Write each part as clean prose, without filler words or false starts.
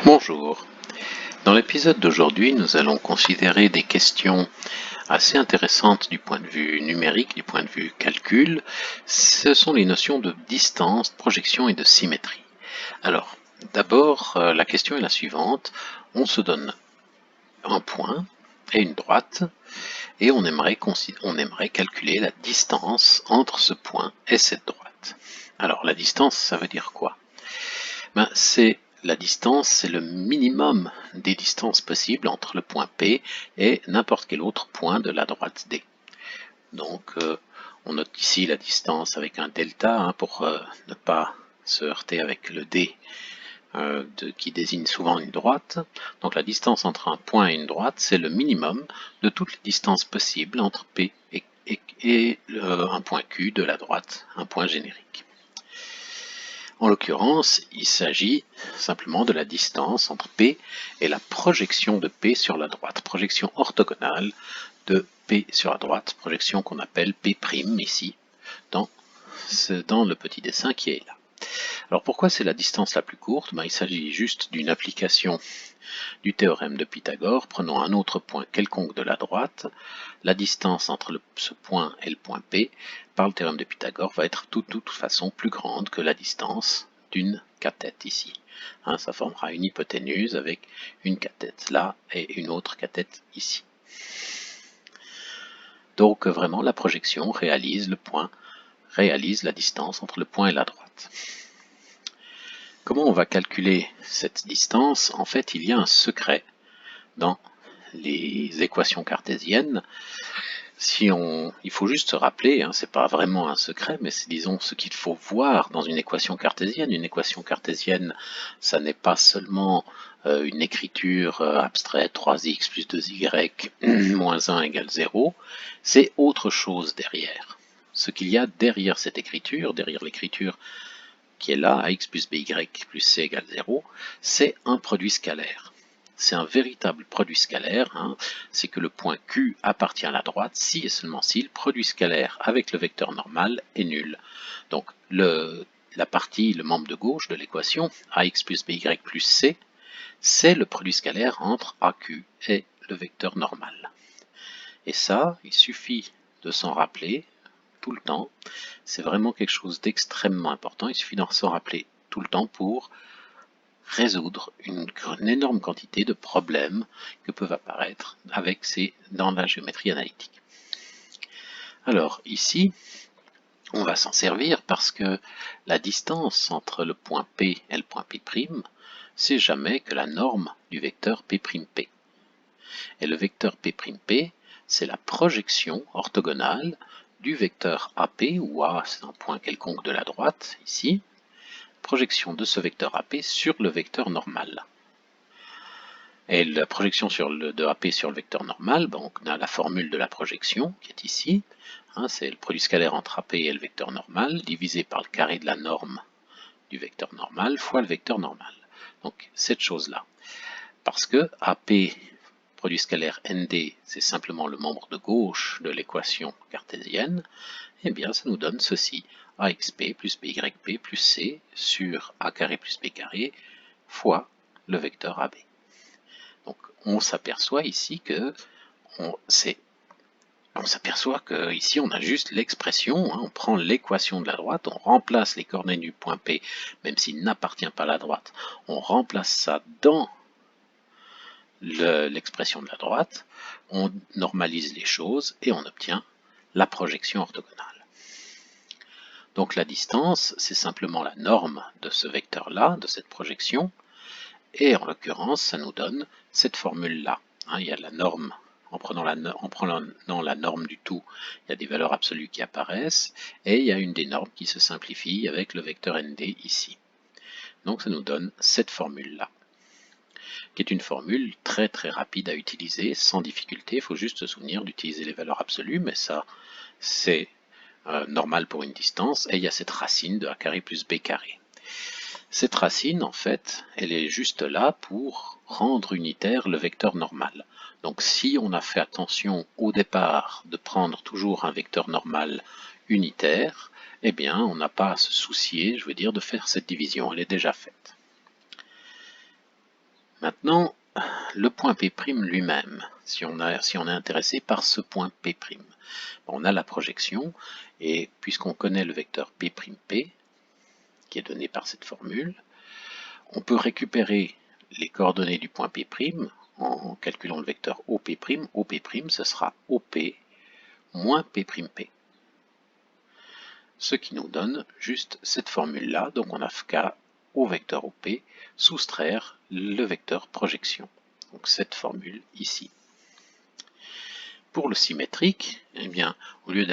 Bonjour. Dans l'épisode d'aujourd'hui, nous allons considérer des questions assez intéressantes du point de vue numérique, du point de vue calcul. Ce sont les notions de distance, de projection et de symétrie. Alors, d'abord, la question est la suivante. On se donne un point et une droite et on aimerait calculer la distance entre ce point et cette droite. Alors, la distance, ça veut dire quoi? La distance, c'est le minimum des distances possibles entre le point P et n'importe quel autre point de la droite D. Donc, on note ici la distance avec un delta pour ne pas se heurter avec le D qui désigne souvent une droite. Donc la distance entre un point et une droite, c'est le minimum de toutes les distances possibles entre P et un point Q de la droite, un point générique. En l'occurrence, il s'agit simplement de la distance entre P et la projection de P sur la droite, projection orthogonale de P sur la droite, projection qu'on appelle P' ici, dans le petit dessin qui est là. Alors pourquoi c'est la distance la plus courte? Il s'agit juste d'une application du théorème de Pythagore. Prenons un autre point quelconque de la droite. La distance entre ce point et le point P, par le théorème de Pythagore, va être de toute façon plus grande que la distance d'une cathète ici. Ça formera une hypoténuse avec une cathète là et une autre cathète ici. Donc vraiment la projection réalise la distance entre le point et la droite. Comment on va calculer cette distance? En fait, il y a un secret dans les équations cartésiennes. Il faut juste se rappeler, c'est pas vraiment un secret, mais c'est disons ce qu'il faut voir dans une équation cartésienne. Une équation cartésienne, ça n'est pas seulement une écriture abstraite 3x plus 2y moins 1 égale 0, c'est autre chose derrière. Ce qu'il y a derrière cette écriture, derrière l'écriture qui est là, ax plus by plus c égale 0, c'est un produit scalaire. C'est un véritable produit scalaire, c'est que le point Q appartient à la droite si et seulement si le produit scalaire avec le vecteur normal est nul. Donc le membre de gauche de l'équation, ax plus by plus c, c'est le produit scalaire entre AQ et le vecteur normal. Et ça, il suffit de s'en rappeler tout le temps. C'est vraiment quelque chose d'extrêmement important. Il suffit d'en s'en rappeler tout le temps pour résoudre une énorme quantité de problèmes que peuvent apparaître dans la géométrie analytique. Alors ici, on va s'en servir parce que la distance entre le point P et le point P', c'est jamais que la norme du vecteur P'. Et le vecteur P', c'est la projection orthogonale du vecteur AP, où A c'est un point quelconque de la droite, ici, projection de ce vecteur AP sur le vecteur normal. Et la projection de AP sur le vecteur normal, donc on a la formule de la projection qui est ici, c'est le produit scalaire entre AP et le vecteur normal, divisé par le carré de la norme du vecteur normal fois le vecteur normal. Donc cette chose-là. Parce que AP, produit scalaire ND, c'est simplement le membre de gauche de l'équation cartésienne, eh bien ça nous donne ceci, AXP plus BYP plus C sur A carré plus B carré fois le vecteur AB. Donc on s'aperçoit ici que ici on a juste l'expression, on prend l'équation de la droite, on remplace les coordonnées du point P, même s'il n'appartient pas à la droite, on remplace ça dans l'expression de la droite, on normalise les choses et on obtient la projection orthogonale. Donc la distance, c'est simplement la norme de ce vecteur-là, de cette projection, et en l'occurrence, ça nous donne cette formule-là. Il y a la norme, en prenant la norme du tout, il y a des valeurs absolues qui apparaissent, et il y a une des normes qui se simplifie avec le vecteur ND ici. Donc ça nous donne cette formule-là, qui est une formule très très rapide à utiliser, sans difficulté. Il faut juste se souvenir d'utiliser les valeurs absolues, mais ça, c'est normal pour une distance, et il y a cette racine de A carré plus B carré. Cette racine, en fait, elle est juste là pour rendre unitaire le vecteur normal. Donc si on a fait attention au départ de prendre toujours un vecteur normal unitaire, eh bien on n'a pas à se soucier, de faire cette division, elle est déjà faite. Maintenant, le point P' lui-même, si on est intéressé par ce point P'. On a la projection, et puisqu'on connaît le vecteur P', qui est donné par cette formule, on peut récupérer les coordonnées du point P' en calculant le vecteur OP'. OP', ce sera OP moins P'. Ce qui nous donne juste cette formule-là, donc on n'a qu'à, au vecteur OP, soustraire le vecteur projection. Donc cette formule ici. Pour le symétrique, eh bien, au lieu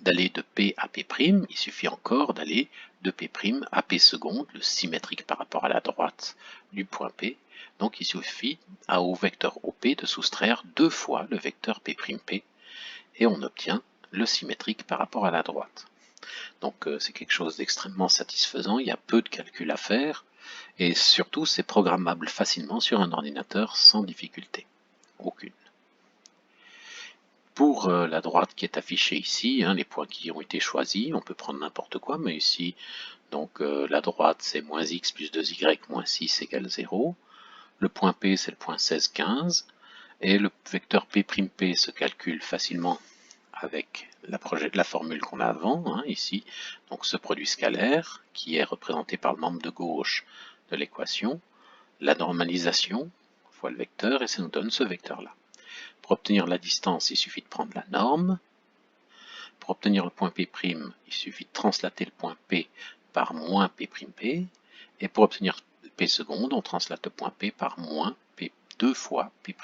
d'aller de P à P', il suffit encore d'aller de P' à P seconde, le symétrique par rapport à la droite du point P. Donc il suffit au vecteur OP de soustraire 2 fois le vecteur P', et on obtient le symétrique par rapport à la droite. Donc c'est quelque chose d'extrêmement satisfaisant, il y a peu de calculs à faire, et surtout c'est programmable facilement sur un ordinateur sans difficulté aucune. Pour la droite qui est affichée ici, les points qui ont été choisis, on peut prendre n'importe quoi, mais ici, donc la droite c'est moins x plus 2y moins 6 égale 0, le point P c'est le point 16, 15, et le vecteur P', se calcule facilement avec la formule qu'on a avant, ici, donc ce produit scalaire, qui est représenté par le membre de gauche de l'équation, la normalisation fois le vecteur, et ça nous donne ce vecteur-là. Pour obtenir la distance, il suffit de prendre la norme. Pour obtenir le point P', il suffit de translater le point P par moins P', et pour obtenir P seconde, on translate le point P par moins P, 2 fois P'.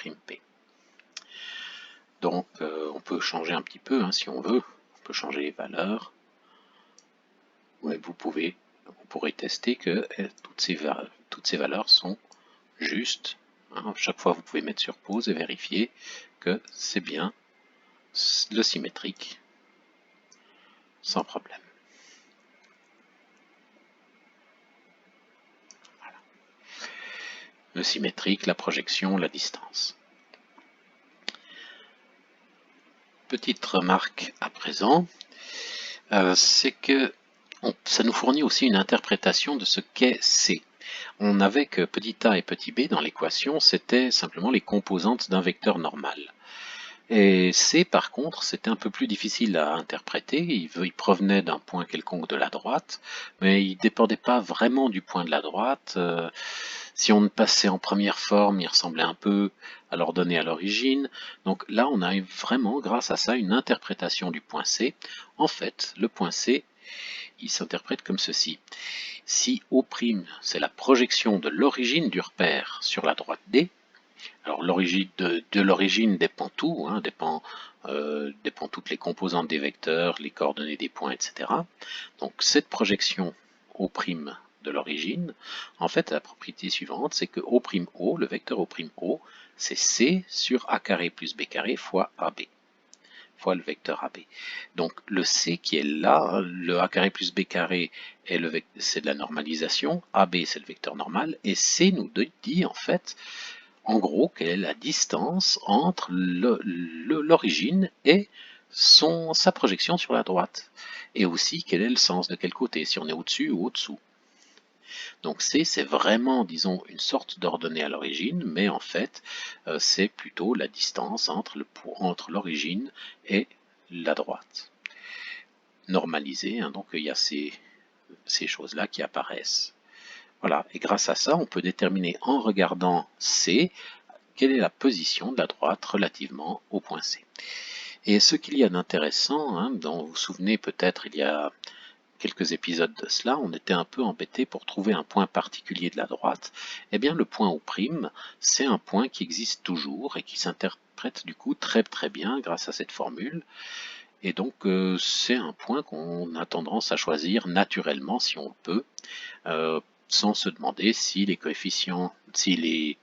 Donc on peut changer un petit peu si on veut, on peut changer les valeurs. Ouais, vous pourrez tester que toutes ces valeurs sont justes. Chaque fois vous pouvez mettre sur pause et vérifier que c'est bien le symétrique sans problème. Voilà. Le symétrique, la projection, la distance. Petite remarque à présent, c'est que ça nous fournit aussi une interprétation de ce qu'est C. On n'avait que petit a et petit b dans l'équation, c'était simplement les composantes d'un vecteur normal. Et C, par contre, c'était un peu plus difficile à interpréter. Il provenait d'un point quelconque de la droite, mais il ne dépendait pas vraiment du point de la droite. Si on le passait en première forme, il ressemblait un peu à l'ordonnée à l'origine. Donc là, on a vraiment, grâce à ça, une interprétation du point C. En fait, le point C, il s'interprète comme ceci. Si O', c'est la projection de l'origine du repère sur la droite D, alors l'origine de l'origine dépend tout, dépend toutes les composantes des vecteurs, les coordonnées des points, etc. Donc cette projection O' de l'origine, en fait la propriété suivante, c'est que O', le vecteur O', c'est C sur A carré plus B carré fois AB, fois le vecteur AB. Donc le C qui est là, le A carré plus B carré, c'est de la normalisation, AB c'est le vecteur normal, et C nous dit en fait, en gros, quelle est la distance entre l'origine et sa projection sur la droite. Et aussi, quel est le sens de quel côté, si on est au-dessus ou au-dessous. Donc C, c'est vraiment, disons, une sorte d'ordonnée à l'origine, mais en fait, c'est plutôt la distance entre l'origine et la droite. Normalisée, donc il y a ces choses-là qui apparaissent. Voilà, et grâce à ça, on peut déterminer en regardant C, quelle est la position de la droite relativement au point C. Et ce qu'il y a d'intéressant, dont vous vous souvenez peut-être il y a quelques épisodes de cela, on était un peu embêté pour trouver un point particulier de la droite. Eh bien le point O', c'est un point qui existe toujours et qui s'interprète du coup très très bien grâce à cette formule. Et donc c'est un point qu'on a tendance à choisir naturellement si on le peut, sans se demander si les coefficients, si les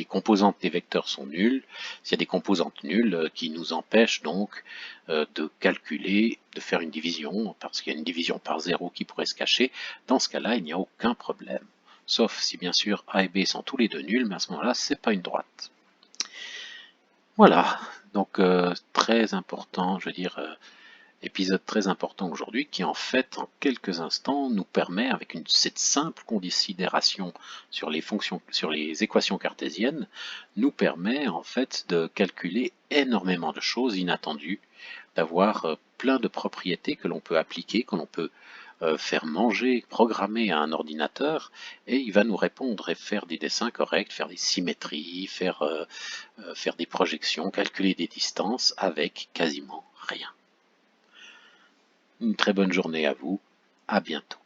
composantes des vecteurs sont nulles, s'il y a des composantes nulles qui nous empêchent donc de calculer, de faire une division, parce qu'il y a une division par 0 qui pourrait se cacher. Dans ce cas-là, il n'y a aucun problème. Sauf si bien sûr A et B sont tous les deux nuls, mais à ce moment-là, c'est pas une droite. Voilà, donc très important, je veux dire, Épisode très important aujourd'hui qui en fait en quelques instants nous permet avec cette simple considération sur les fonctions, sur les équations cartésiennes, nous permet en fait de calculer énormément de choses inattendues, d'avoir plein de propriétés que l'on peut appliquer, que l'on peut faire manger, programmer à un ordinateur, et il va nous répondre et faire des dessins corrects, faire des symétries, faire des projections, calculer des distances avec quasiment rien. Une très bonne journée à vous, à bientôt.